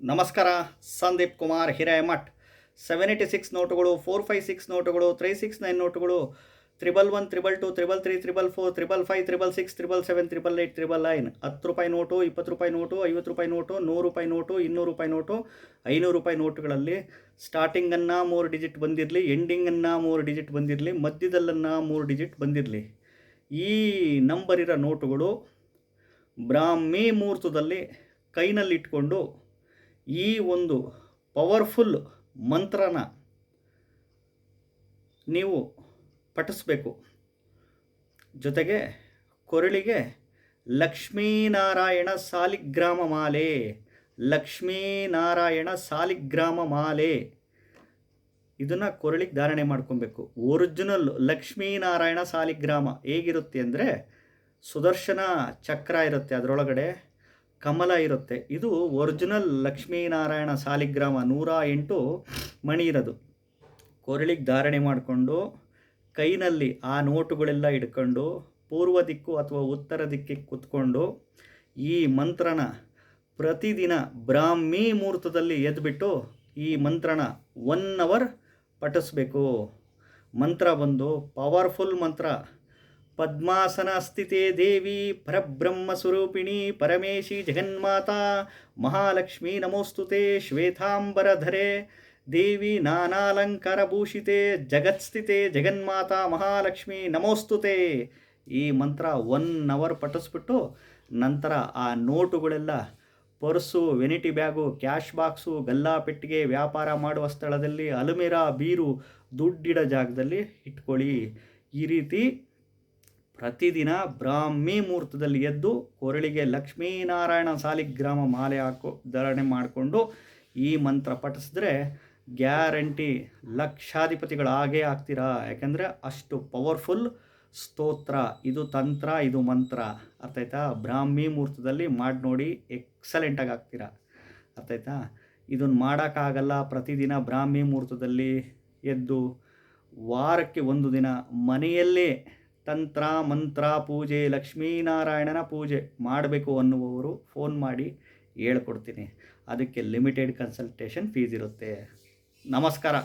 ನಮಸ್ಕಾರ. ಸಂದೀಪ್ ಕುಮಾರ್ ಹಿರೇಮಠ್. 786 ನೋಟುಗಳು, 456 ನೋಟುಗಳು, 369 ನೋಟುಗಳು, 11, 12, 33, 34, 55, 66, 777, 888, 999, 10 ರೂಪಾಯಿ ನೋಟು, 20 ರೂಪಾಯಿ ನೋಟು, 50 ರೂಪಾಯಿ ನೋಟು, 100 ರೂಪಾಯಿ ನೋಟು, 200 ರೂಪಾಯಿ ನೋಟು, 500 ರೂಪಾಯಿ ನೋಟುಗಳಲ್ಲಿ ಸ್ಟಾರ್ಟಿಂಗನ್ನು 3 ಡಿಜಿಟ್ ಬಂದಿರಲಿ, ಎಂಡಿಂಗನ್ನು 3 ಡಿಜಿಟ್ ಬಂದಿರಲಿ, ಮಧ್ಯದಲ್ಲನ್ನು 3 ಡಿಜಿಟ್ ಬಂದಿರಲಿ. ಈ ನಂಬರ್ ಇರೋ ನೋಟುಗಳು ಬ್ರಾಹ್ಮಿ ಮುಹೂರ್ತದಲ್ಲಿ ಕೈನಲ್ಲಿಟ್ಕೊಂಡು ಈ ಒಂದು ಪವರ್ಫುಲ್ ಮಂತ್ರನ ನೀವು ಪಠಿಸಬೇಕು. ಜೊತೆಗೆ ಕೊರಳಿಗೆ ಲಕ್ಷ್ಮೀನಾರಾಯಣ ಸಾಲಿಗ್ರಾಮ ಮಾಲೆ, ಲಕ್ಷ್ಮೀನಾರಾಯಣ ಸಾಲಿಗ್ರಾಮ ಮಾಲೆ ಇದನ್ನು ಕೊರಳಿಗೆ ಧಾರಣೆ ಮಾಡ್ಕೊಬೇಕು. ಒರಿಜಿನಲ್ ಲಕ್ಷ್ಮೀನಾರಾಯಣ ಸಾಲಿಗ್ರಾಮ ಹೇಗಿರುತ್ತೆ ಅಂದರೆ, ಸುದರ್ಶನ ಚಕ್ರ ಇರುತ್ತೆ, ಅದರೊಳಗಡೆ ಕಮಲ ಇರುತ್ತೆ. ಇದು ಒರಿಜಿನಲ್ ಲಕ್ಷ್ಮೀನಾರಾಯಣ ಸಾಲಿಗ್ರಾಮ 108 ಮಣಿ ಇರೋದು. ಕೊರಳಿಗೆ ಧಾರಣೆ ಮಾಡಿಕೊಂಡು ಕೈನಲ್ಲಿ ಆ ನೋಟುಗಳೆಲ್ಲ ಇಟ್ಕೊಂಡು ಪೂರ್ವ ದಿಕ್ಕು ಅಥವಾ ಉತ್ತರ ದಿಕ್ಕಿಗೆ ಕೂತ್ಕೊಂಡು ಈ ಮಂತ್ರನ ಪ್ರತಿದಿನ ಬ್ರಾಹ್ಮಿ ಮುಹೂರ್ತದಲ್ಲಿ ಎದ್ಬಿಟ್ಟು ಈ ಮಂತ್ರನ 1 ಅವರ್ ಪಠಿಸ್ಬೇಕು. ಮಂತ್ರ ಬಂದು ಪವರ್ಫುಲ್ ಮಂತ್ರ. ಪದ್ಮಾಸನ ಸ್ಥಿತೇ ದೇವಿ ಪರಬ್ರಹ್ಮ ಸ್ವರೂಪಿಣಿ ಪರಮೇಶಿ ಜಗನ್ಮಾತಾ ಮಹಾಲಕ್ಷ್ಮೀ ನಮೋಸ್ತುತೆ ಶ್ವೇತಾಂಬರಧರೆ ದೇವಿ ನಾನಾಲಂಕಾರಭೂಷಿತೆ ಜಗತ್ಸ್ಥಿತೆ ಜಗನ್ಮಾತಾ ಮಹಾಲಕ್ಷ್ಮೀ ನಮೋಸ್ತುತೆ. ಈ ಮಂತ್ರ 1 ಅವರ್ ಪಠಿಸ್ಬಿಟ್ಟು ನಂತರ ಆ ನೋಟುಗಳೆಲ್ಲ purse, vanity bag, cash box, ಗಲ್ಲಾಪೆಟ್ಟಿಗೆ, ವ್ಯಾಪಾರ ಮಾಡುವ ಸ್ಥಳದಲ್ಲಿ, ಅಲ್ಮಿರಾ, ಬೀರು, ದುಡ್ಡಿಡೋ ಜಾಗದಲ್ಲಿ ಇಟ್ಕೊಳ್ಳಿ. ಈ ರೀತಿ ಪ್ರತಿದಿನ ಬ್ರಾಹ್ಮಿ ಮುಹೂರ್ತದಲ್ಲಿ ಎದ್ದು ಕೊರಳಿಗೆ ಲಕ್ಷ್ಮೀನಾರಾಯಣ ಸಾಲಿಗ್ರಾಮ ಮಾಲೆ ಧಾರಣೆ ಮಾಡಿಕೊಂಡು ಈ ಮಂತ್ರ ಪಠಿಸಿದ್ರೆ ಗ್ಯಾರಂಟಿ ಲಕ್ಷಾಧಿಪತಿಗಳಾಗೇ ಆಗ್ತೀರಾ. ಯಾಕೆಂದರೆ ಅಷ್ಟು ಪವರ್ಫುಲ್ ಸ್ತೋತ್ರ ಇದು. ತಂತ್ರ, ಇದು ಮಂತ್ರ. ಅರ್ಥ ಆಯ್ತಾ? ಬ್ರಾಹ್ಮಿ ಮುಹೂರ್ತದಲ್ಲಿ ಮಾಡಿ ನೋಡಿ, ಎಕ್ಸಲೆಂಟಾಗಿ ಆಗ್ತೀರಾ. ಅರ್ಥ ಆಯ್ತಾ? ಇದನ್ನು ಮಾಡೋಕ್ಕಾಗಲ್ಲ ಪ್ರತಿದಿನ ಬ್ರಾಹ್ಮಿ ಮುಹೂರ್ತದಲ್ಲಿ ಎದ್ದು. ವಾರಕ್ಕೆ 1 ದಿನ ಮನೆಯಲ್ಲೇ ತಂತ್ರ ಮಂತ್ರ ಪೂಜೆ, ಲಕ್ಷ್ಮೀನಾರಾಯಣನ ಪೂಜೆ ಮಾಡಬೇಕು ಅನ್ನುವವರು ಫೋನ್ ಮಾಡಿ ಹೇಳ್ಕೊಡ್ತೀನಿ. ಅದಕ್ಕೆ ಲಿಮಿಟೆಡ್ ಕನ್ಸಲ್ಟೇಷನ್ ಫೀಸ್ ಇರುತ್ತೆ. ನಮಸ್ಕಾರ.